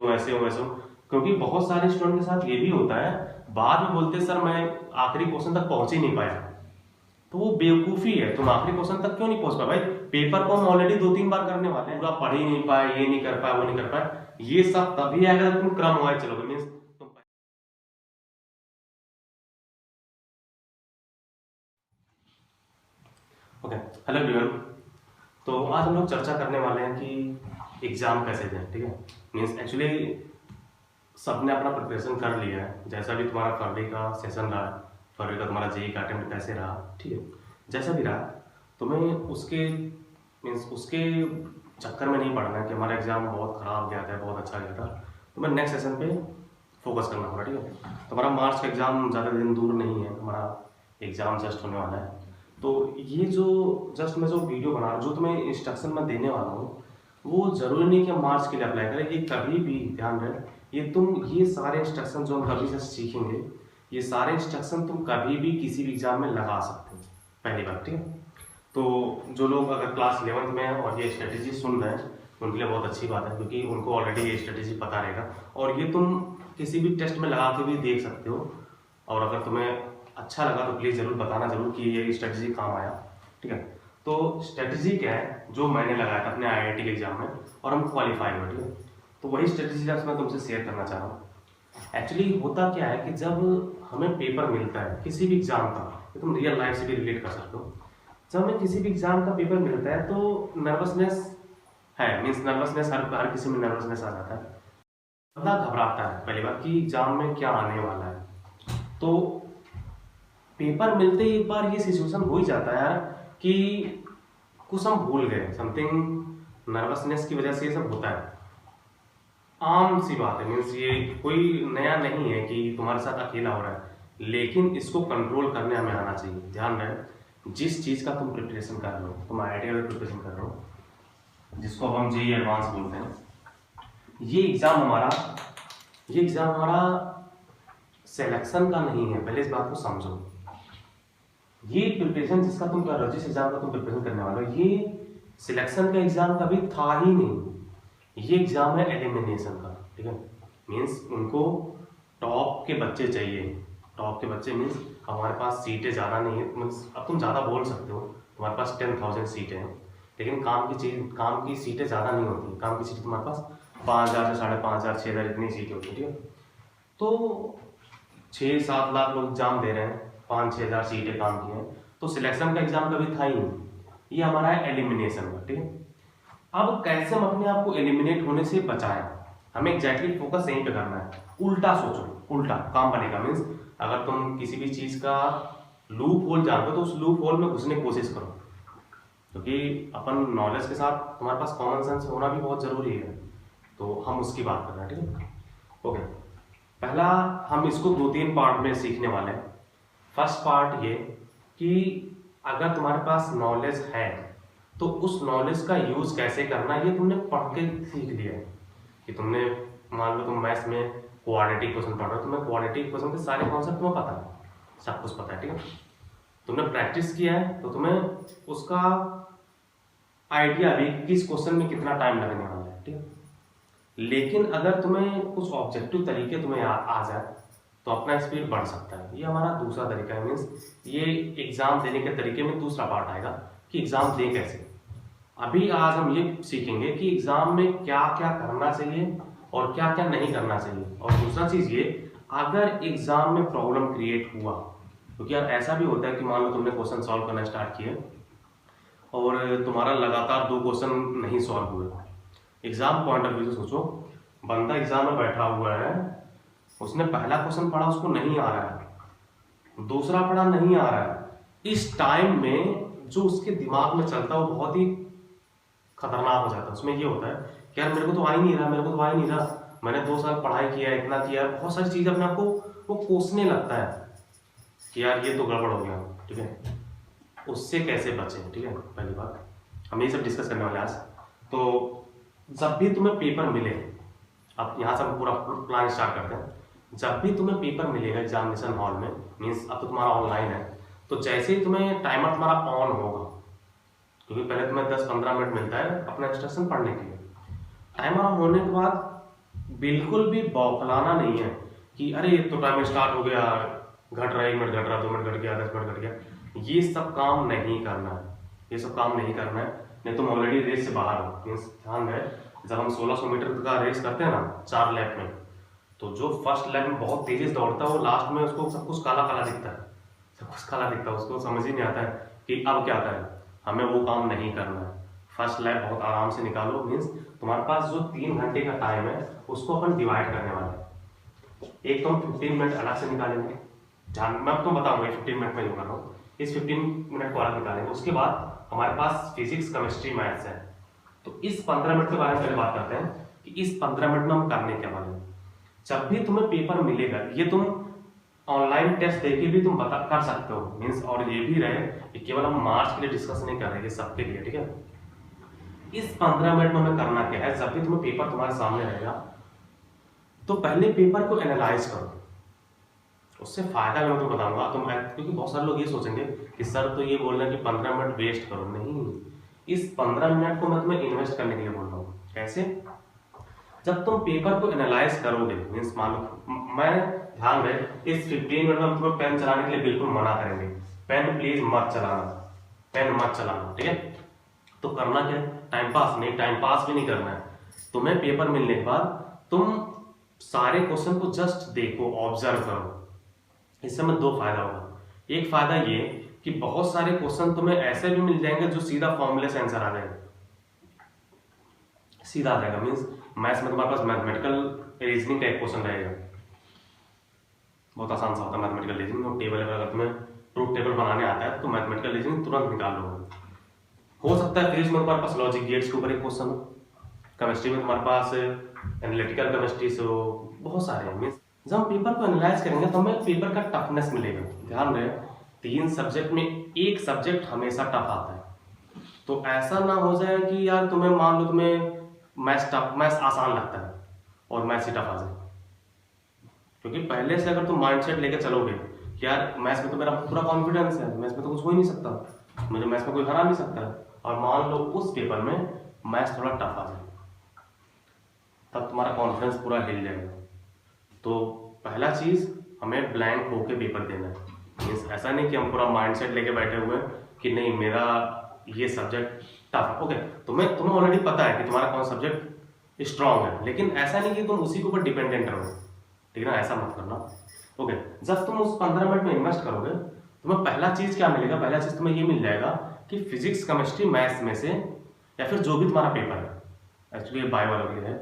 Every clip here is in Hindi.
वैसे हो वैसे हो, क्योंकि बहुत सारे स्टूडेंट के साथ ये भी होता है, बाद में बोलते हैं सर मैं आखिरी क्वेश्चन तक पहुंच ही नहीं पाया। तो वो बेवकूफ़ी है, तुम आखिरी क्वेश्चन तक क्यों नहीं पहुंच पाए भाई? पेपर को हम ऑलरेडी 2-3 बार करने वाले हैं, पूरा पढ़ ही नहीं पाए, ये नहीं कर पाए, वो नहीं कर पाए। ये सब तभी आएगा जब तुम क्रम वाइज चलोगे। मीन्स तुम ओके। Hello everyone. तो आज हम लोग चर्चा करने वाले हैं कि एग्जाम कैसे दें। ठीक है, मीन्स एक्चुअली सबने अपना प्रिपरेशन कर लिया है। जैसा भी तुम्हारा फरवरी का सेशन रहा, फरवरी का तुम्हारा जेई का अटेम्प्ट कैसे रहा, ठीक है, जैसा भी रहा, तुम्हें उसके मीन्स उसके चक्कर में नहीं पड़ना है कि हमारा एग्जाम बहुत खराब गया था, बहुत अच्छा गया था। तुम्हें नेक्स्ट सेशन पे फोकस करना होगा। ठीक है, तुम्हारा मार्च का एग्जाम ज़्यादा दिन दूर नहीं है, हमारा एग्जाम जस्ट होने वाला है। तो ये जो जस्ट मैं जो वीडियो बना रहा हूँ, जो तुम्हें इंस्ट्रक्शन मैं देने वाला हूँ, वो जरूरी नहीं कि हम मार्च के लिए अप्लाई करें। ये कभी भी ध्यान रहे, ये सारे इंस्ट्रक्शन जो हम कभी से सीखेंगे, ये सारे इंस्ट्रक्शन तुम कभी भी किसी भी एग्जाम में लगा सकते हो, पहली बात। ठीक है, तो जो लोग अगर क्लास 11th में हैं और ये स्ट्रेटेजी सुन रहे हैं, उनके लिए बहुत अच्छी बात है, क्योंकि उनको ऑलरेडी ये स्ट्रेटेजी पता रहेगा और ये तुम किसी भी टेस्ट में लगा के भी देख सकते हो। और अगर तुम्हें अच्छा लगा तो प्लीज़ ज़रूर बताना जरूर कि ये स्ट्रेटेजी काम आया। ठीक है, तो स्ट्रेटेजी क्या है जो मैंने लगाया था अपने IIT के एग्जाम में और हम क्वालिफाई हुए। ठीक है, तो वही स्ट्रेटेजी आज मैं तुमसे शेयर करना चाह रहा हूँ। एक्चुअली होता क्या है कि जब हमें पेपर मिलता है किसी भी एग्जाम का, तो तुम रियल लाइफ से भी रिलेट कर सकते हो। जब हमें किसी भी एग्जाम का पेपर मिलता है तो नर्वसनेस है, मीन्स नर्वसनेस हर किसी में नर्वसनेस आ जाता है। बंदा घबराता है पहली बार कि एग्जाम में क्या आने वाला है। तो पेपर मिलते ही एक बार ये सिचुएशन हो ही जाता है यार कि कुछ हम भूल गए, समथिंग नर्वसनेस की वजह से ये सब होता है। आम सी बात है, मीन्स ये कोई नया नहीं है कि तुम्हारे साथ अकेला हो रहा है, लेकिन इसको कंट्रोल करने हमें आना चाहिए। ध्यान रहे, जिस चीज़ का तुम प्रिपरेशन कर रहे हो, तुम IIT का प्रिपरेशन कर रहे हो, जिसको अब हम जेईई एडवांस बोलते हैं, ये एग्ज़ाम हमारा सिलेक्शन का नहीं है। पहले इस बात को समझो। ये प्रिपरेशन जिसका तुम कर रहे हो, जिस एग्जाम का तुम प्रिपरेशन करने वाले हो, ये सिलेक्शन का एग्जाम कभी था ही नहीं। ये एग्जाम है एलिमिनेशन का। ठीक है, मीन्स उनको टॉप के बच्चे चाहिए। टॉप के बच्चे मीन्स हमारे पास सीटें ज़्यादा नहीं है, मीन्स अब तुम ज़्यादा बोल सकते हो, तुम्हारे पास 10,000 सीटें हैं, लेकिन काम की सीटें ज़्यादा नहीं होती। काम की सीटें तुम्हारे पास 5,000 से 5,500 6,000 इतनी सीटें होती है। ठीक है, तो 6-7 लाख लोग एग्जाम दे रहे हैं, 5-6 हज़ार सीटें काम की हैं, तो सिलेक्शन का एग्जाम कभी था ही नहीं। ये हमारा है एलिमिनेशन का। ठीक है, अब कैसे हम अपने आप को एलिमिनेट होने से बचाएं, हमें एग्जैक्टली फोकस यहीं पे करना है। उल्टा सोचो, उल्टा काम बनेगा। मीन्स अगर तुम किसी भी चीज़ का लूप होल जानते हो तो उस लूप होल में घुसने की कोशिश करो, क्योंकि अपन नॉलेज के साथ तुम्हारे पास कॉमन सेंस होना भी बहुत ज़रूरी है। तो हम उसकी बात कर रहे हैं। ठीक है, ओके। पहला हम इसको 2-3 पार्ट में सीखने वाले हैं। फर्स्ट पार्ट ये कि अगर तुम्हारे पास नॉलेज है तो उस नॉलेज का यूज कैसे करना, ये तुमने पढ़ के सीख लिया है। कि तुमने मान लो तुम मैथ्स में क्वाड्रेटिक क्वेश्चन पढ़ रहे हो, तुम्हें क्वाड्रेटिक क्वेश्चन के सारे कॉन्सेप्ट तुम्हें पता है, सब कुछ पता है। ठीक है, तुमने प्रैक्टिस किया है तो तुम्हें उसका आइडिया भी किस क्वेश्चन में कितना टाइम लगने वाला है। ठीक है, लेकिन अगर तुम्हें कुछ ऑब्जेक्टिव तरीके तुम्हें आ जाए तो अपना स्पीड बढ़ सकता है। ये हमारा दूसरा तरीका है। मीन्स ये एग्जाम देने के तरीके में दूसरा पार्ट आएगा कि एग्जाम दें कैसे। अभी आज हम ये सीखेंगे कि एग्जाम में क्या क्या करना चाहिए और क्या क्या नहीं करना चाहिए। और दूसरा चीज ये, अगर एग्जाम में प्रॉब्लम क्रिएट हुआ, क्योंकि यार ऐसा भी होता है कि मान लो तुमने क्वेश्चन सॉल्व करना स्टार्ट किए और तुम्हारा लगातार 2 क्वेश्चन नहीं सॉल्व हुए। एग्जाम पॉइंट ऑफ व्यू से सोचो, बंदा एग्जाम में बैठा हुआ है, उसने पहला क्वेश्चन पढ़ा, उसको नहीं आ रहा है, दूसरा पढ़ा नहीं आ रहा है। इस टाइम में जो उसके दिमाग में चलता है वो बहुत ही खतरनाक हो जाता है। उसमें ये होता है कि यार मेरे को तो आ ही नहीं रहा, मेरे को तो आ ही नहीं रहा, मैंने 2 साल पढ़ाई किया, इतना किया, बहुत सारी चीजें अपने आप को वो कोसने लगता है कि यार ये तो गड़बड़ हो गया। ठीक है, उससे कैसे बचे। ठीक है, पहली बात हम ये सब डिस्कस करने वाले आज। तो जब भी तुम्हें पेपर मिले, अब यहाँ से हम पूरा प्लान स्टार्ट करते हैं। जब भी तुम्हें पेपर मिलेगा एग्जामिनेशन हॉल में, मीन्स अब तो तुम्हारा ऑनलाइन है, तो जैसे ही तुम्हें टाइमर तुम्हारा ऑन होगा, क्योंकि पहले तुम्हें 10-15 मिनट मिलता है अपना इंस्ट्रक्शन पढ़ने के लिए, टाइमर ऑन होने के बाद बिल्कुल भी बौखलाना नहीं है कि अरे ये तो टाइम स्टार्ट हो गया, घट रहा है, 1 मिनट घट रहा, 2 मिनट घट गया, 10 मिनट घट गया। ये सब काम नहीं करना है, ये सब काम नहीं करना है, नहीं तुम ऑलरेडी रेस से बाहर हो। मीन्स ध्यान है, जब हम 1600 मीटर का रेस करते हैं ना 4 लैप में, तो जो फर्स्ट लैप में बहुत तेजी से दौड़ता है वो लास्ट में उसको सब कुछ काला काला दिखता है, सब कुछ काला दिखता है, उसको समझ ही नहीं आता है कि अब क्या करें। हमें वो काम नहीं करना है। फर्स्ट लैप बहुत आराम से निकालो। मीन्स तुम्हारे पास जो 3 घंटे का टाइम है उसको अपन डिवाइड करने वाले हैं। एक तो हम 15 मिनट अलग से निकालेंगे, ध्यान मैं आपको बताऊंगा 15 मिनट में जो कर रहा हूँ, इस 15 मिनट को अलग निकालेंगे। उसके बाद हमारे पास फिजिक्स, केमिस्ट्री, मैथ्स है। तो इस 15 मिनट के बारे में पहले बात करते हैं कि इस 15 मिनट में हम करने क्या वाले हैं। जब भी तुम्हें पेपर मिलेगा, ये तुम ऑनलाइन टेस्ट देके भी तुम बता कर सकते हो। मीन्स और ये भी रहे कि केवल हम मार्क्स के लिए डिस्कस नहीं कर रहे, ये सबके लिए, ठीक है। इस 15 मिनट में हमें करना क्या है, जब भी तुम्हें पेपर तुम्हारे सामने रहेगा तो पहले पेपर को एनालाइज करो। उससे फायदा मैं तुम्हें बताऊंगा। तुम क्योंकि बहुत सारे लोग ये सोचेंगे कि सर तो ये बोल रहे हैं कि 15 मिनट वेस्ट करो। नहीं, इस 15 मिनट को मैं तुम्हें इन्वेस्ट करने के लिए बोल रहा हूँ। कैसे? जब तुम पेपर को एनालाइज करोगे, मीन्स मान लो मैं ध्यान रहे इस 15 मिनट में हम तुम्हें पेन चलाने के लिए बिल्कुल मना करेंगे। पेन प्लीज मत चलाना, पेन मत चलाना, ठीक है। तो करना क्या है, टाइम पास नहीं, टाइम पास भी नहीं करना है। तुम्हें पेपर मिलने के बाद तुम सारे क्वेश्चन को जस्ट देखो, ऑब्जर्व करो। इससे हमें 2 फायदा होगा। एक फायदा ये कि बहुत सारे क्वेश्चन तुम्हें ऐसे भी मिल जाएंगे जो सीधा फॉर्मूले से आंसर आ जाएगा, सीधा आ जाएगा। मीन्स मैथ्स में तुम्हारे पास मैथमेटिकल रीजनिंग का एक क्वेश्चन रहेगा, बहुत आसान सा होता है मैथमेटिकल रीजनिंग। टेबल अगर तुम्हें ट्रूथ टेबल बनाने आता है तो मैथमेटिकल रीजनिंग तुरंत निकाल लोगे। हो सकता है फिजिक्स में तुम्हारे पास लॉजिक गेट्स के ऊपर एक क्वेश्चन हो, केमिस्ट्री में तुम्हारे पास एनालिटिकल केमिस्ट्री से हो, बहुत सारे हैं। मीन्स जब हम पेपर को एनालाइज करेंगे तो हमें पेपर का टफनेस मिलेगा। ध्यान रहे 3 सब्जेक्ट में एक सब्जेक्ट हमेशा टफ आता है। तो ऐसा ना हो जाए कि यार तुम्हें मान लो तुम्हें मैथ्स आसान लगता है और मैथ्स ही टफ आ जाए। क्योंकि पहले से अगर तुम माइंडसेट लेके चलोगे कि यार मैथ्स में तो मेरा पूरा कॉन्फिडेंस है, मैथ्स में तो कुछ हो ही नहीं सकता, मुझे मैथ्स में कोई हरा नहीं सकता, और मान लो उस पेपर में मैथ्स थोड़ा टफ आ जाए, तब तुम्हारा कॉन्फिडेंस पूरा हिल जाएगा। तो पहला चीज हमें ब्लैंक होके पेपर देना है। मीन्स ऐसा नहीं कि हम पूरा माइंडसेट लेके बैठे हुए कि नहीं मेरा ये सब्जेक्ट टफ, ओके तुम्हें ऑलरेडी पता है कि तुम्हारा कौन सब्जेक्ट स्ट्रांग है, लेकिन ऐसा नहीं कि तुम उसी के ऊपर डिपेंडेंट रहो, ठीक है ना, ऐसा मत करना। ओके, जब तुम उस 15 मिनट में इन्वेस्ट करोगे तुम्हें पहला चीज क्या मिलेगा, पहला चीज तुम्हें ये मिल जाएगा कि फिजिक्स, केमिस्ट्री, मैथ्स में से या फिर जो भी तुम्हारा पेपर है, एक्चुअली बायो वालों के लिए है,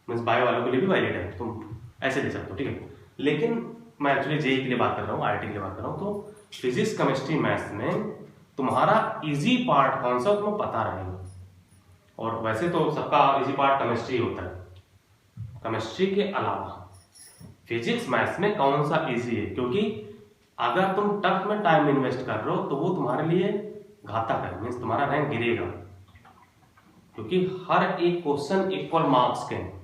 मीन्स बायो वालों के लिए भी वैलिड है, तुम ऐसे ले सकते हो, ठीक है। लेकिन मैं एक्चुअली जेई के लिए बात कर रहा हूँ, आईआईटी के लिए बात कर रहा हूँ। तो फिजिक्स, केमिस्ट्री, मैथ्स में तुम्हारा इजी पार्ट कौन सा तुम्हें पता रहेगा। और वैसे तो सबका इजी पार्ट केमिस्ट्री होता है, केमिस्ट्री के अलावा फिजिक्स, मैथ्स में कौन सा इजी है, क्योंकि अगर तुम टफ में टाइम इन्वेस्ट कर रहे हो तो वो तुम्हारे लिए घातक है, मीन्स तुम्हारा रैंक गिरेगा। क्योंकि हर एक क्वेश्चन इक्वल मार्क्स के हैं।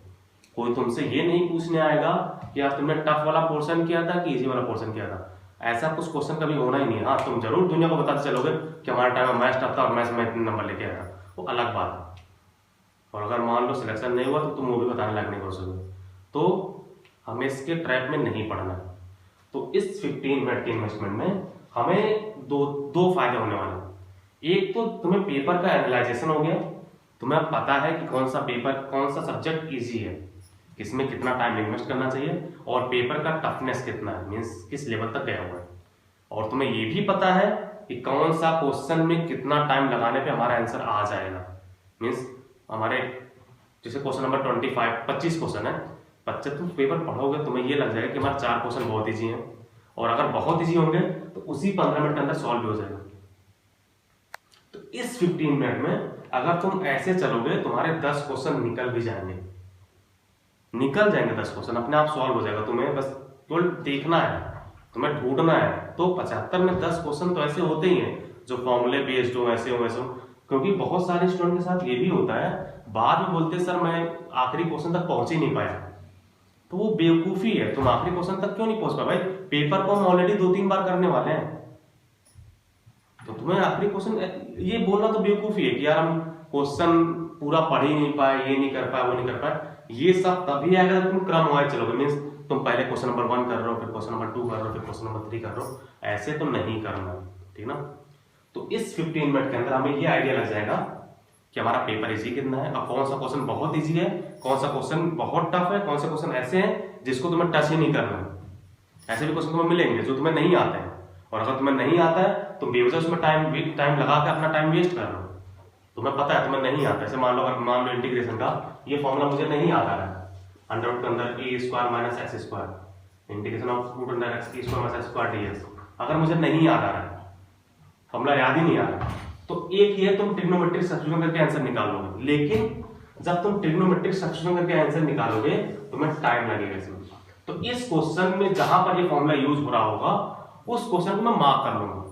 कोई तुमसे ये नहीं पूछने आएगा कि यार तुमने टफ वाला पोर्शन किया था कि इजी वाला पोर्शन किया था, ऐसा कुछ क्वेश्चन कभी होना ही नहीं है। हाँ, तुम जरूर दुनिया को बताते चलोगे कि हमारा टाइम में मैथ्स टफ था और मैथ्स में इतने नंबर लेके आया था, वो अलग बात है। और अगर मान लो सिलेक्शन नहीं हुआ तो तुम वो भी बताने लायक नहीं हो सकोगे। तो हमें इसके ट्रैप में नहीं पड़ना। तो इस 15 मिनट के इन्वेस्टमेंट में हमें दो फायदे होने वाले हैं। एक तो तुम्हें पेपर का एनालाइजेशन हो गया, तुम्हें पता है कि कौन सा पेपर, कौन सा सब्जेक्ट इजी है, किसमें कितना टाइम इन्वेस्ट करना चाहिए, और पेपर का टफनेस कितना है, मीन्स किस लेवल तक गया हुआ है। और तुम्हें ये भी पता है कि कौन सा क्वेश्चन में कितना टाइम लगाने पे हमारा आंसर आ जाएगा। मीन्स हमारे जैसे क्वेश्चन नंबर 25 क्वेश्चन है, 25 तुम पेपर पढ़ोगे तुम्हें ये लग जाएगा कि हमारे 4 क्वेश्चन बहुत ईजी हैं, और अगर बहुत ईजी होंगे तो उसी 15 मिनट के अंदर सॉल्व भी हो जाएगा। तो इस 15 मिनट में अगर तुम ऐसे चलोगे तुम्हारे 10 क्वेश्चन निकल भी जाएंगे, 10 क्वेश्चन अपने आप सॉल्व हो जाएगा। तुम्हें बस केवल देखना है, तुम्हें ढूंढना है। तो 75 में 10 क्वेश्चन तो ऐसे होते ही हैं जो फॉर्मूले बेस्ड हो, ऐसे हो वैसे हो। क्योंकि बहुत सारे स्टूडेंट के साथ ये भी होता है, बाद में बोलते सर मैं आखिरी क्वेश्चन तक पहुंच ही नहीं पाया। तो वो बेवकूफी है, तुम आखिरी क्वेश्चन तक क्यों नहीं पहुंच पाए भाई, पेपर को हम ऑलरेडी 2-3 बार करने वाले हैं। तो तुम्हें आखिरी क्वेश्चन ये बोलना तो बेवकूफी है कि यार हम क्वेश्चन पूरा पढ़ ही नहीं पाए, ये नहीं कर पाए, वो नहीं कर पाए। ये सब तभी आएगा जब तुम क्रम वाइज चलोगे, मीन्स तुम पहले क्वेश्चन नंबर 1 कर रहे हो, फिर क्वेश्चन नंबर 2 कर रहे हो, फिर क्वेश्चन नंबर 3 कर रहे हो, ऐसे तो नहीं करना, ठीक ना। तो इस 15 मिनट के अंदर हमें ये आइडिया लग जाएगा कि हमारा पेपर इजी कितना है, और कौन सा क्वेश्चन बहुत इजी है, कौन सा क्वेश्चन बहुत टफ है, कौन सा क्वेश्चन ऐसे हैं जिसको तुम्हें टच ही नहीं करना है। ऐसे भी क्वेश्चन तुम्हें मिलेंगे जो तुम्हें नहीं आते हैं, और अगर तुम्हें नहीं आता है तो बेवजह उसमें टाइम लगा के अपना टाइम वेस्ट कर रहे हो। तुम्हें पता है तुम्हें नहीं आता, ऐसे मान लो इंटीग्रेशन का ये फॉर्मूला मुझे नहीं आता है, अंडर रूट के अंदर a square minus x square integration of root under x की square minus x square dx, अगर मुझे नहीं याद आ रहा है, फॉर्मूला याद ही नहीं आ रहा है, तो एक ये तुम ट्रिग्नोमेट्रिक सब्स्टिट्यूशन करके आंसर निकालोगे। लेकिन जब तुम ट्रिग्नोमेट्रिक सब्स्टिट्यूशन करके आंसर निकालोगे तुम्हें टाइम लगेगा इसमें। तो इस क्वेश्चन में जहां पर ये फॉर्मूला यूज हो रहा होगा उस क्वेश्चन को मैं मार्क कर लूंगा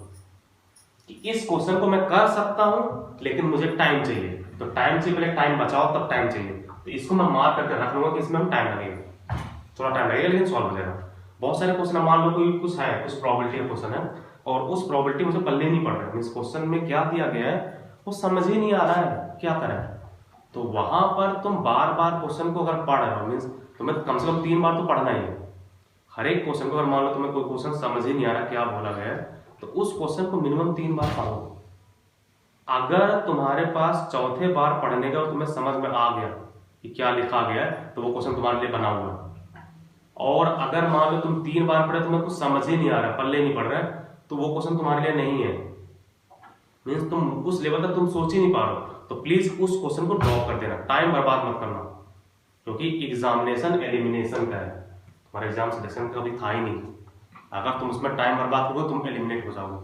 कि इस क्वेश्चन को मैं कर सकता हूं, लेकिन मुझे टाइम चाहिए। तो टाइम से पहले टाइम बचाओ, तब टाइम चाहिए, तो इसको मैं मार्क करके रख लूंगा कि इसमें हम टाइम लगेगा, थोड़ा टाइम लगेगा लेकिन सॉल्व हो जाएगा। बहुत सारे क्वेश्चन मान लो कोई कुछ है, कुछ प्रोबेबिलिटी का क्वेश्चन है और उस प्रोबेबिलिटी मुझे पल्ले नहीं पड़ रहा है, इस क्वेश्चन में क्या दिया गया है वो समझ ही नहीं आ रहा है, क्या करें। तो वहां पर तुम बार बार क्वेश्चन को अगर पढ़ रहे हो, मीन्स तुम्हें कम से कम 3 बार तो पढ़ना ही है हर एक क्वेश्चन को। अगर मान लो तुम्हें कोई क्वेश्चन समझ ही नहीं आ रहा क्या बोला गया है, तो उस क्वेश्चन को मिनिमम 3 बार पढ़ो। अगर तुम्हारे पास चौथे बार पढ़ने का और तुम्हें समझ में आ गया कि क्या लिखा गया है, तो वो क्वेश्चन तुम्हारे लिए बना हुआ है। और अगर मान लो तुम 3 बार पढ़े तुम्हें कुछ समझ ही नहीं आ रहा, पल्ले नहीं पड़ रहा है, तो वो क्वेश्चन तुम्हारे लिए नहीं है, मीन्स तुम उस लेवल तक तुम सोच ही नहीं पा रहे हो, तो प्लीज उस क्वेश्चन को ड्रॉप कर देना, टाइम बर्बाद मत करना, क्योंकि एग्जामिनेशन एलिमिनेशन का है, तुम्हारा एग्जाम सिलेक्शन का कभी था ही नहीं। अगर तुम उसमें टाइम बर्बाद करोगे तुम एलिमिनेट हो जाओगे।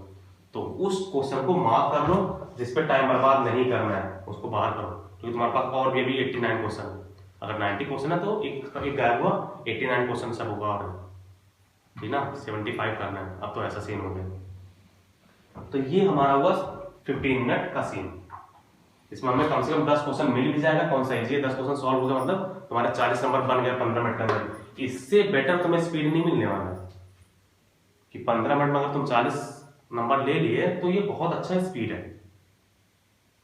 तो उस क्वेश्चन को मार्क कर लो जिसपे टाइम बर्बाद नहीं करना है, उसको बाहर करो, क्योंकि तुम्हारे पास और भी 89 क्वेश्चन है। अगर 90 क्वेश्चन है तो एक गायब हुआ, 89 क्वेश्चन सब होगा, और ठीक ना 75 करना है। अब तो ऐसा सीन हो गया। तो ये हमारा हुआ 15 मिनट का सीन। इसमें हमें कम से कम 10 क्वेश्चन मिल भी जाएगा, कौन सा इजी है, 10 क्वेश्चन सॉल्व हो गया, मतलब तुम्हारे 40 नंबर बन गया 15 मिनट के अंदर। इससे बेटर तुम्हें स्पीड नहीं मिलने वाला कि 15 मिनट में अगर तुम 40 नंबर ले लिए तो ये बहुत अच्छा स्पीड है।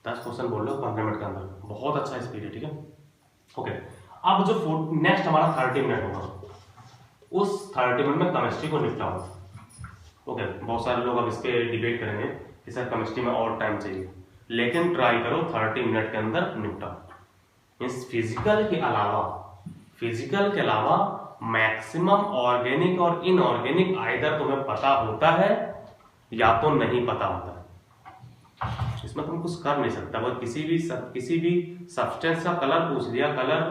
10 क्वेश्चन बोल लो 15 मिनट के अंदर, बहुत अच्छा स्पीड है, ठीक है। ओके, अब जो नेक्स्ट हमारा 30 मिनट होगा, उस 30 मिनट में केमिस्ट्री को निपटाओ। ओके, बहुत सारे लोग अब इस पे डिबेट करेंगे कि सर केमिस्ट्री में और टाइम चाहिए, लेकिन ट्राई करो 30 मिनट के अंदर निपटाओ। इस फिजिकल के अलावा मैक्सिमम ऑर्गेनिक और इनऑर्गेनिक आइदर तुम्हें पता होता है या तो नहीं पता होता है। इसमें तुम कुछ कर नहीं सकता। अगर किसी भी सब्सटेंस का कलर पूछ लिया, कलर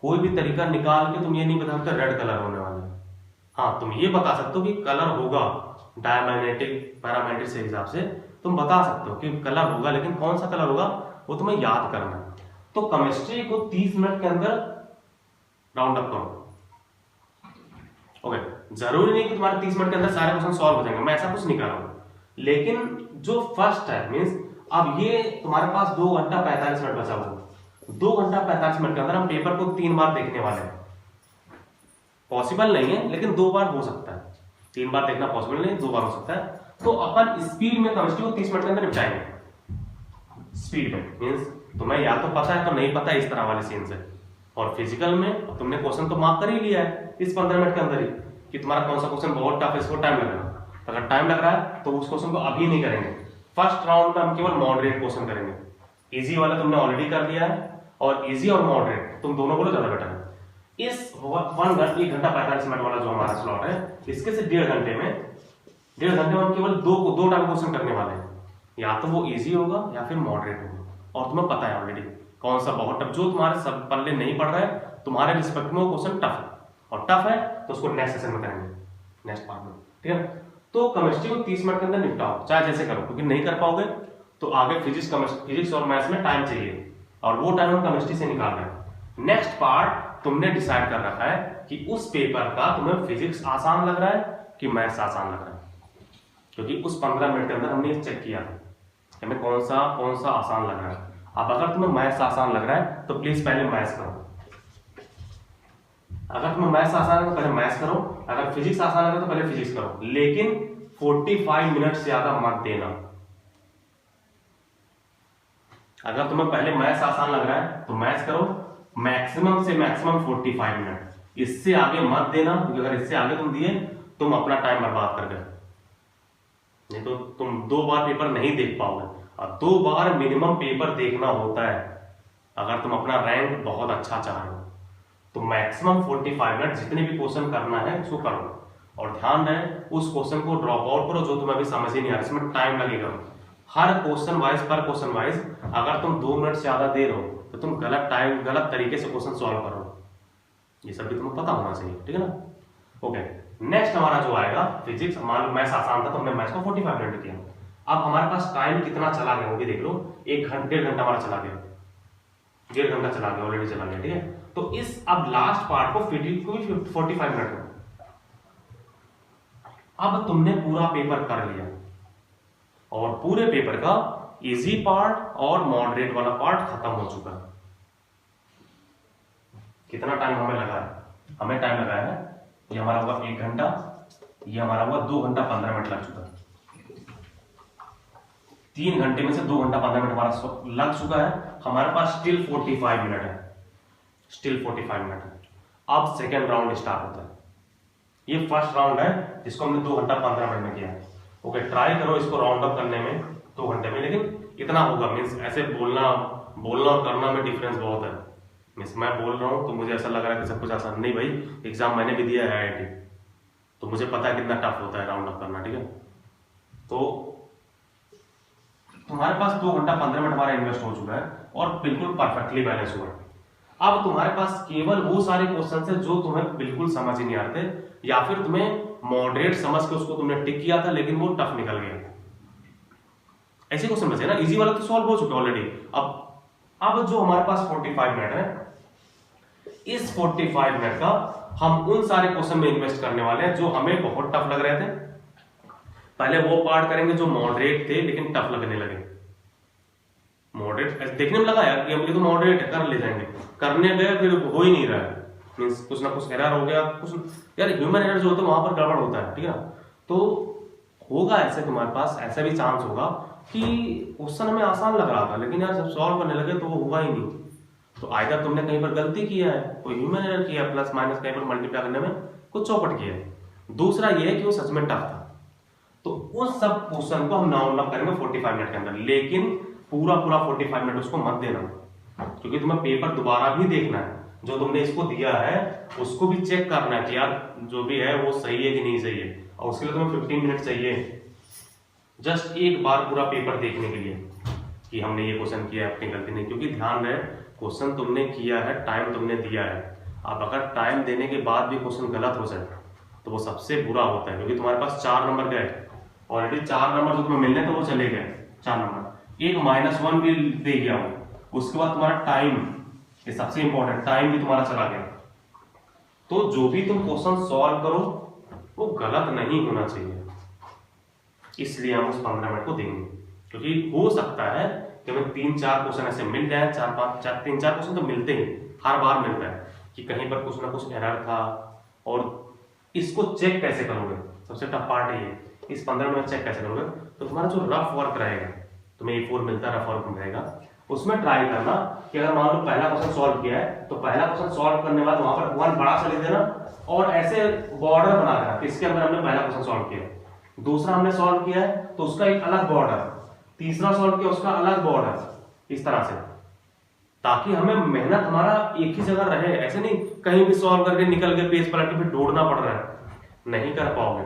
कोई भी तरीका निकाल के तुम ये नहीं बता सकते रेड कलर होने वाला है। हाँ, तुम ये बता सकते हो कि कलर होगा डायमैग्नेटिक पैरामैग्नेटिक से हिसाब से तुम बता सकते हो कि कलर होगा, लेकिन कौन सा कलर होगा वो तुम्हें याद करना है। तो केमिस्ट्री को 30 मिनट के अंदर राउंड अप करो। ओके, जरूरी नहीं कि तुम्हारे 30 मिनट के अंदर सारे क्वेश्चन सॉल्व हो जाएंगे, मैं ऐसा कुछ नहीं कर रहा हूं, लेकिन जो फर्स्ट है मीन्स अब ये तुम्हारे पास 2 घंटा 45 मिनट बचा हुआ, 2 घंटा 45 मिनट के अंदर हम पेपर को 3 बार देखने वाले हैं। पॉसिबल नहीं है लेकिन 2 बार हो सकता है, 3 बार देखना पॉसिबल नहीं, 2 बार हो सकता है। तो अपन स्पीड में केमिस्ट्री को 30 मिनट के अंदर निपटाएंगे। स्पीड में मीन्स तुम्हें या तो पता है तो नहीं पता, इस तरह वाले सीन से। और फिजिकल में तुमने क्वेश्चन तो मार्क कर ही लिया है इस 15 मिनट के अंदर ही कि तुम्हारा कौन सा क्वेश्चन बहुत टफ है, इसको टाइम लगेगा। अगर टाइम लग रहा है तो उस क्वेश्चन को अभी नहीं करेंगे, फर्स्ट राउंड में हम केवल मॉडरेट क्वेश्चन करेंगे। इजी वाला तुमने ऑलरेडी कर लिया है, और इजी और मॉडरेट तुम दोनों बोलो ज्यादा बेटर है। इस 1 घंटा 45 मिनट वाला जो हमारा स्लॉट है, इसके से 1.5 घंटे में हम केवल 2 टाइप क्वेश्चन करने वाले हैं, या तो वो इजी होगा या फिर मॉडरेट होगा। और तुम्हें पता है ऑलरेडी कौन सा बहुत टफ, जो तुम्हारे सब पल्ले नहीं पड़ रहा है तुम्हारे रिस्पेक्ट में वो क्वेश्चन टफ है, और टफ है तो उसको नेक्स्ट सेशन में करेंगे, नेक्स्ट पार्ट में, ठीक है। तो केमिस्ट्री को 30 मिनट के अंदर निपटाओ, चाहे जैसे करो, क्योंकि नहीं कर पाओगे तो आगे फिजिक्स और मैथ्स में टाइम चाहिए, और वो टाइम हम केमिस्ट्री से निकाल रहे हैं। नेक्स्ट पार्ट तुमने डिसाइड कर रखा है कि उस पेपर का तुम्हें फिजिक्स आसान लग रहा है कि मैथ्स आसान लग रहा है, क्योंकि उस 15 मिनट के अंदर हमने चेक किया हमें कौन सा आसान लग रहा है। अब अगर तुम्हें मैथ्स आसान लग रहा है तो प्लीज पहले मैथ्स करो, अगर तुम्हें मैथ्स आसान है तो पहले मैथ्स करो, अगर फिजिक्स आसान लग रहा है तो पहले फिजिक्स करो, लेकिन 45 मिनट से ज्यादा मत देना। अगर तुम्हें पहले मैथ्स आसान लग रहा है तो मैथ्स करो, मैक्सिमम से मैक्सिमम 45 मिनट, इससे आगे मत देना, क्योंकि अगर इससे आगे तुम दिए तुम अपना टाइम बर्बाद कर गए, नहीं तो तुम 2 बार पेपर नहीं देख पाओगे। और 2 बार मिनिमम पेपर देखना होता है अगर तुम अपना रैंक बहुत अच्छा चाह रहे हो। तो मैक्सिमम 45 मिनट जितने भी क्वेश्चन करना है उसको करो, और ध्यान रहे उस क्वेश्चन को ड्रॉप आउट करो जो तुम्हें अभी समझ ही नहीं आ रहा, इसमें टाइम लगेगा। हर क्वेश्चन वाइज अगर तुम 2 मिनट से ज्यादा दे रहे हो तो तुम गलत तरीके से क्वेश्चन सॉल्व करो, ये सब भी तुम्हें पता होना चाहिए, ठीक है ना। ओके, नेक्स्ट हमारा जो आएगा फिजिक्स। मान लो मैथ्स आसान था तो हमने मैथ्स को 45 मिनट किया। अब हमारे पास टाइम कितना चला गया वो भी देख लो, 1 घंटा हमारा चला गया, 1.5 घंटा चला गया, ऑलरेडी चला गया, ठीक है। तो इस अब लास्ट पार्ट को 45 मिनट में, अब तुमने पूरा पेपर कर लिया और पूरे पेपर का इजी पार्ट और मॉडरेट वाला पार्ट खत्म हो चुका है। कितना टाइम हमें लगा है? हमें टाइम लगाया है, ये हमारा हुआ 1 घंटा, ये हमारा हुआ 2 घंटा 15 मिनट लग चुका है। 3 घंटे में से 2 घंटा 15 मिनट हमारा लग चुका है। हमारे पास स्टिल 45 मिनट है, स्टिल 45 मिनट है। अब सेकेंड राउंड स्टार्ट होता है। ये फर्स्ट राउंड है जिसको हमने 2 घंटा 15 मिनट में किया। ओके, ट्राई करो इसको राउंड अप करने में 2 घंटे में, लेकिन इतना होगा, मीन्स ऐसे बोलना और करना में डिफरेंस बहुत है। मीन्स मैं बोल रहा हूँ तो मुझे ऐसा लग रहा है कि सब कुछ आसान नहीं, भाई एग्जाम मैंने भी दिया है IIT, तो मुझे पता है कितना टफ होता है राउंड अप करना, ठीक है। तो तुम्हारे पास 2 घंटा 15 मिनट हमारा इन्वेस्ट हो चुका है और बिल्कुल परफेक्टली बैलेंस हुआ है। अब तुम्हारे पास केवल वो सारे क्वेश्चन है जो तुम्हें बिल्कुल समझ ही नहीं आते, या फिर तुम्हें मॉडरेट समझ के उसको तुमने टिक किया था लेकिन वो टफ निकल गया, ऐसे क्वेश्चन बचे ना। इजी वाला तो सॉल्व हो चुका ऑलरेडी। अब जो हमारे पास 45 मिनट है, इस 45 मिनट का हम उन सारे क्वेश्चन में इन्वेस्ट करने वाले हैं जो हमें बहुत टफ लग रहे थे। पहले वो पार्ट करेंगे जो मॉडरेट थे लेकिन टफ लगने लगे। मॉडरेट देखने में लगा यार कि हम ये तो मॉडरेट कर ले जाएंगे, करने गए फिर हो ही नहीं रहा है, मींस कुछ ना कुछ एरर हो गया, कुछ यार ह्यूमन एरर जो होता है वहां पर गड़बड़ होता है, ठीक है। तो होगा ऐसे, तुम्हारे पास ऐसा भी चांस होगा कि क्वेश्चन हमें आसान लग रहा था लेकिन यार जब सॉल्व करने लगे तो वो हुआ ही नहीं। तो आइदर तुमने कहीं पर गलती किया है, कोई ह्यूमन एरर किया, प्लस माइनस कहीं पर मल्टीप्लाई करने में कुछ चौपट किया है। दूसरा ये है कि वो सच में टफ था। तो उस सब क्वेश्चन को हम राउंड अप करेंगे 45 मिनट के अंदर, लेकिन पूरा 45 मिनट उसको मत देना, क्योंकि तुम्हें पेपर दोबारा भी देखना है। जो तुमने इसको दिया है उसको भी चेक करना है कि यार जो भी है वो सही है कि नहीं सही है, और उसके लिए तुम्हें 15 मिनट चाहिए जस्ट एक बार पूरा पेपर देखने के लिए कि हमने ये क्वेश्चन किया है, अपनी गलती नहीं। क्योंकि ध्यान रहे क्वेश्चन तुमने किया है, टाइम तुमने दिया है। अब अगर टाइम देने के बाद भी क्वेश्चन गलत हो जाए तो वो सबसे बुरा होता है, क्योंकि तुम्हारे पास 4 नंबर गए ऑलरेडी। 4 नंबर जो तुम्हें मिलने थे वो चले गए, 4 नंबर। एक -1 भी दे गया हो, उसके बाद तुम्हारा टाइम, ये सबसे इंपॉर्टेंट, टाइम भी तुम्हारा चला गया। तो जो भी तुम क्वेश्चन सॉल्व करो वो गलत नहीं होना चाहिए, इसलिए हम उस 15 मिनट को देंगे। क्योंकि हो सकता है कि हमें 3-4 क्वेश्चन ऐसे मिल जाए, 3-4 क्वेश्चन तो मिलते ही, हर बार मिलता है कि कहीं पर कुछ ना कुछ एरर था। और इसको चेक कैसे करोगे, सबसे टफ पार्ट है ये, इस 15 मिनट चेक कैसे करोगे। तो तुम्हारा जो रफ वर्क रहेगा, तुम्हें A4 मिलता है, रफ वर्क रहेगा, उसमें ट्राई करना कि अगर मान लो पहला क्वेश्चन सॉल्व किया है तो पहला क्वेश्चन सॉल्व करने के बाद वहां पर 1 बड़ा सा लिख देना और ऐसे बॉर्डर बना देना, इसके अंदर हमने पहला क्वेश्चन सॉल्व किया, दूसरा हमने सॉल्व किया है तो उसका एक अलग बॉर्डर, तीसरा सॉल्व किया उसका अलग बॉर्डर, इस तरह से, ताकि हमें मेहनत हमारा एक ही जगह रहे। ऐसे नहीं कहीं भी सॉल्व करके निकल के पेज पलट के फिर ढूंढना पड़ रहा है, नहीं कर पाओगे,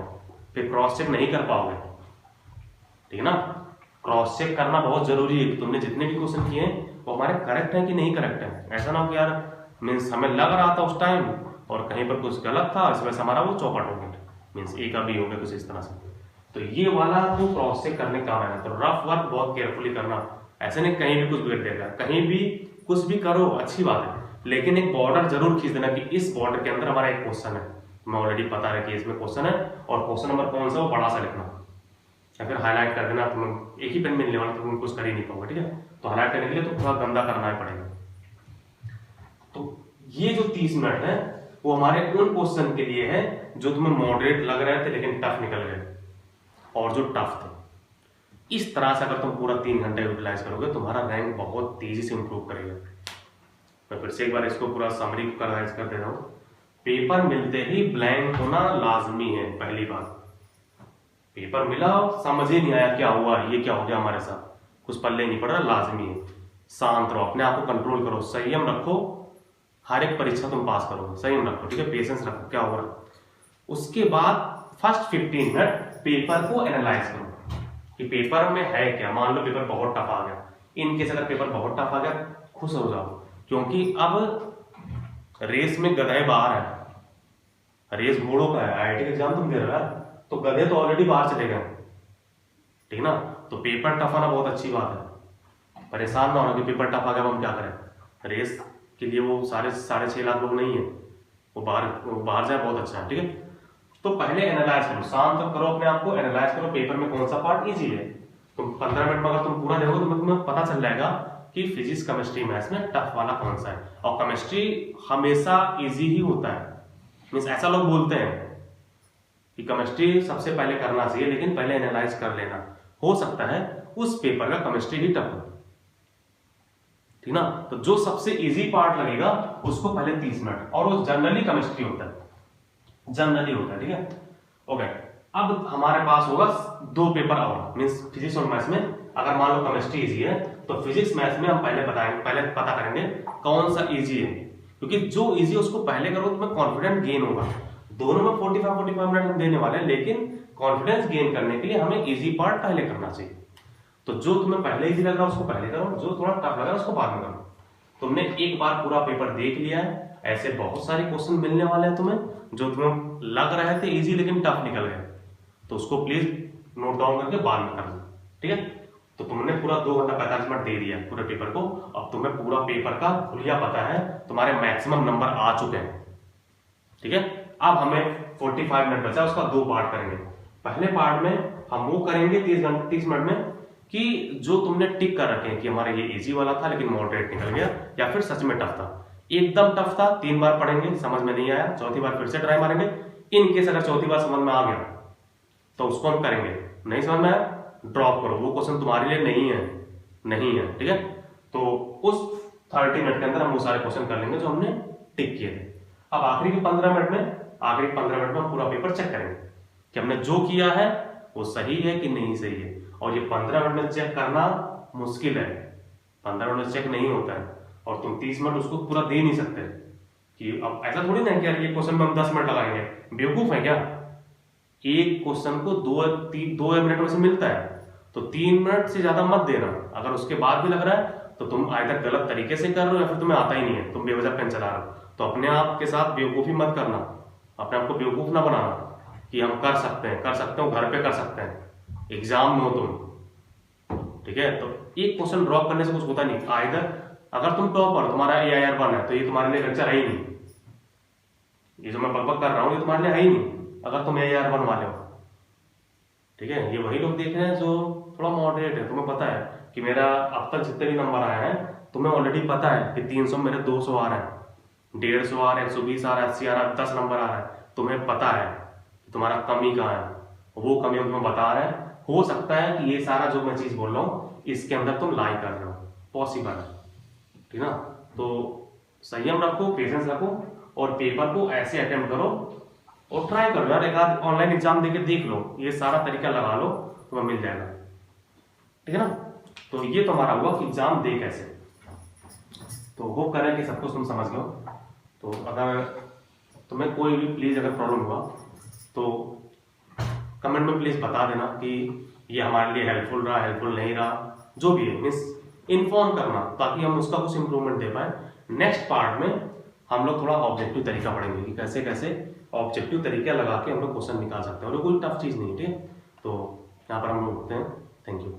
फिर क्रॉस चेक नहीं कर पाओगे, ठीक है ना। क्रॉस चेक करना बहुत जरूरी है कि तुमने जितने भी क्वेश्चन किए वो हमारे करेक्ट है कि नहीं करेक्ट है। ऐसा ना हो कि यार मीन्स हमें लग रहा था उस टाइम और कहीं पर कुछ गलत था, इस वजह से हमारा वो चौपट हो गया, मीन्स A का B हो गया कुछ इस तरह से। तो ये वाला तो क्रॉस चेक करने का है। तो रफ वर्क बहुत केयरफुली करना, ऐसे नहीं कहीं भी कुछ बिगड़ देगा, कहीं भी कुछ भी करो अच्छी बात है, लेकिन एक बॉर्डर जरूर खींच देना कि इस बॉर्डर के अंदर हमारा एक क्वेश्चन है, मैं ऑलरेडी पता है कि इसमें क्वेश्चन है और क्वेश्चन नंबर कौन सा वो बड़ा सा लिखना, या फिर हाईलाइट कर देना। तुम एक ही पेन मिलने वाला, तुम कुछ कर ही नहीं पाओगे, ठीक है। तो हाईलाइट करने के लिए तो थोड़ा गंदा करना ही पड़ेगा। तो ये जो 30 मिनट है वो हमारे उन क्वेश्चन के लिए है जो तुम्हें मॉडरेट लग रहे थे लेकिन टफ निकल गए, और जो टफ थे। इस तरह से अगर तुम पूरा 3 घंटे यूटिलाइज करोगे तुम्हारा रैंक बहुत तेजी से इंप्रूव करेगा। मैं फिर से एक बार इसको पूरा समरी कराइज कर दे रहा हूँ। पेपर मिलते ही ब्लैंक होना लाजमी है। पहली बात, पेपर मिला समझ ही नहीं आया क्या हुआ, ये क्या हो गया हमारे साथ, कुछ पल्ले नहीं पड़ रहा, लाजमी है। शांत रहो, अपने आप को कंट्रोल करो, संयम रखो, हर एक परीक्षा तुम पास करोगे, संयम रखो, ठीक है, पेशेंस रखो, क्या हो रहा। उसके बाद फर्स्ट 15 मिनट पेपर को एनालाइज करो कि पेपर में है क्या। मान लो पेपर बहुत टफ आ गया, इनकेस अगर पेपर बहुत टफ आ गया खुश हो जाओ, क्योंकि अब रेस में गधे बाहर है, रेस घोड़ों का है। IIT का एग्जाम तुम दे रहा है तो गधे तो ऑलरेडी बाहर चले गए, ठीक ना। तो पेपर टफ आना बहुत अच्छी बात है, परेशान ना होना कि पेपर टफ आ गया हम क्या करें। रेस के लिए वो 6.5 लाख लोग नहीं है, वो बाहर जाए, बहुत अच्छा है, ठीक है। तो पहले एनालाइज करो, शांत करो अपने आप को, एनालाइज करो पेपर में कौन सा पार्ट इजी है। तुम 15 मिनट में अगर तुम पूरा देखोगे तो तुम्हें पता चल जाएगा कि फिजिक्स, केमिस्ट्री, मैथ्स में टफ वाला कौन सा है। और केमिस्ट्री हमेशा इजी ही होता है, मीन्स ऐसा लोग बोलते हैं कि केमिस्ट्री सबसे पहले करना चाहिए, लेकिन पहले एनालाइज कर लेना, हो सकता है उस पेपर का केमिस्ट्री ही टफ हो, ठीक ना। तो जो सबसे इजी पार्ट लगेगा उसको पहले 30 मिनट, और वो जनरली केमिस्ट्री होता है, जनरली होता है, ठीक है। ओके, अब हमारे पास होगा 2 पेपर और, मीन्स फिजिक्स और मैथ्स में। अगर मान लो केमिस्ट्री इजी है तो फिजिक्स मैथ्स में हम पहले पता करेंगे कौन सा इजी है, क्योंकि जो इजी है उसको पहले करो तो तुम्हें कॉन्फिडेंस गेन होगा। दोनों में 45 मिनट हम देने वाले हैं, लेकिन कॉन्फिडेंस गेन करने के लिए हमें इजी पार्ट पहले करना चाहिए। तो जो तुम्हें पहले इजी लग रहा है उसको पहले करो, जो थोड़ा टफ लग रहा है उसको बाद में करो। तुमने एक बार पूरा पेपर देख लिया है, ऐसे बहुत सारे क्वेश्चन मिलने वाले हैं तुम्हें जो तुम्हें लग रहे थे इजी लेकिन टफ निकल गए, तो उसको प्लीज नोट डाउन करके बाद में करना, ठीक है। तो तुमने पूरा 2 घंटा 45 मिनट दे दिया पूरे पेपर को, अब तुम्हें पूरा पेपर का खुलिया पता है, तुम्हारे मैक्सिमम नंबर आ चुके हैं, ठीक है। अब हमें 45 मिनट बचा, उसका 2 पार्ट करेंगे। पहले पार्ट में हम वो करेंगे 30 मिनट में कि जो तुमने टिक कर रखे हैं कि हमारा ये इजी वाला था लेकिन मॉडरेट निकल गया, या फिर सच में टफ था, एकदम टफ था 3 बार पढ़ेंगे, समझ में नहीं आया, चौथी बार फिर से ट्राई मारेंगे। इन केस अगर चौथी बार समझ में आ गया तो उसको हम करेंगे, नहीं समझ में आया ड्रॉप करो, वो क्वेश्चन तुम्हारे लिए नहीं है, ठीक है। तो उस 30 मिनट के अंदर हम वो सारे क्वेश्चन कर लेंगे जो हमने टिक किए थे। अब आखिरी 15 मिनट में हम पूरा पेपर चेक करेंगे कि हमने जो किया है वो सही है कि नहीं सही है। और ये 15 मिनट में चेक करना मुश्किल है, 15 मिनट में चेक नहीं होता है, और तुम 30 मिनट उसको पूरा दे नहीं सकते कि अब ऐसा थोड़ी ना कि यार ये क्वेश्चन में हम 10 मिनट लगाएंगे, बेवकूफ है क्या। एक क्वेश्चन को 2 मिनट में से मिलता है, तो 3 मिनट से ज्यादा मत देना। अगर उसके बाद भी लग रहा है तो तुम आइदर गलत तरीके से कर रहे हो या फिर तुम्हें आता ही नहीं है, तुम बेवजह पेन चला रहे हो। तो अपने आप के साथ बेवकूफी मत करना, अपने आप को बेवकूफ ना बनाना कि हम कर सकते हो, घर पे कर सकते हैं, एग्जाम में हो तुम, ठीक है। तो एक क्वेश्चन ड्रॉप करने से कुछ होता नहीं। आइदर अगर तुम टॉपर, तुम्हारा AIR 1 है तो ये तुम्हारे लिए लेक्चर है ही नहीं, ये जो मैं बकबक कर रहा हूँ ये तुम्हारे लिए है ही नहीं अगर तुम AIR 1 वाले हो, ठीक है। ये वही लोग देख रहे हैं जो थोड़ा मॉडरेट है, तुम्हें पता है कि मेरा अब तक जितने भी नंबर आए हैं तुम्हें ऑलरेडी पता है कि 300 मेरे 200 आ रहा है, 150 आ रहा है, 120 आ रहा है, 80 आ रहा है, 10 नंबर आ रहा है, तुम्हें पता है तुम्हारा कमी कहाँ है, वो कमी हम तुम्हें बता रहे हैं। हो सकता है कि ये सारा जो मैं चीज बोल रहा हूँ इसके अंदर तुम लाई कर रहे हो, पॉसिबल है, ठीक ना। तो संयम रखो, पेशेंस रखो, और पेपर को ऐसे अटेम्प्ट करो और ट्राई करो यार, एक आध ऑनलाइन एग्जाम देके देख लो, ये सारा तरीका लगा लो, तुम्हें मिल जाएगा, ठीक है ना। तो ये तुम्हारा हुआ कि एग्जाम दे कैसे। तो वो करें कि सब कुछ तुम समझ लो। तो अगर तुम्हें कोई भी प्लीज अगर प्रॉब्लम हुआ तो कमेंट में प्लीज बता देना कि ये हमारे लिए हेल्पफुल रहा, हेल्पफुल नहीं रहा, जो भी है, मीन्स इन्फॉर्म करना ताकि हम उसका कुछ इंप्रूवमेंट दे पाए। नेक्स्ट पार्ट में हम लोग थोड़ा ऑब्जेक्टिव तरीका पढ़ेंगे कि कैसे कैसे ऑब्जेक्टिव तरीका लगा के हम लोग क्वेश्चन निकाल सकते हैं, और कोई टफ चीज नहीं, ठीक है। तो यहाँ पर हम लोग रुकते हैं, थैंक यू।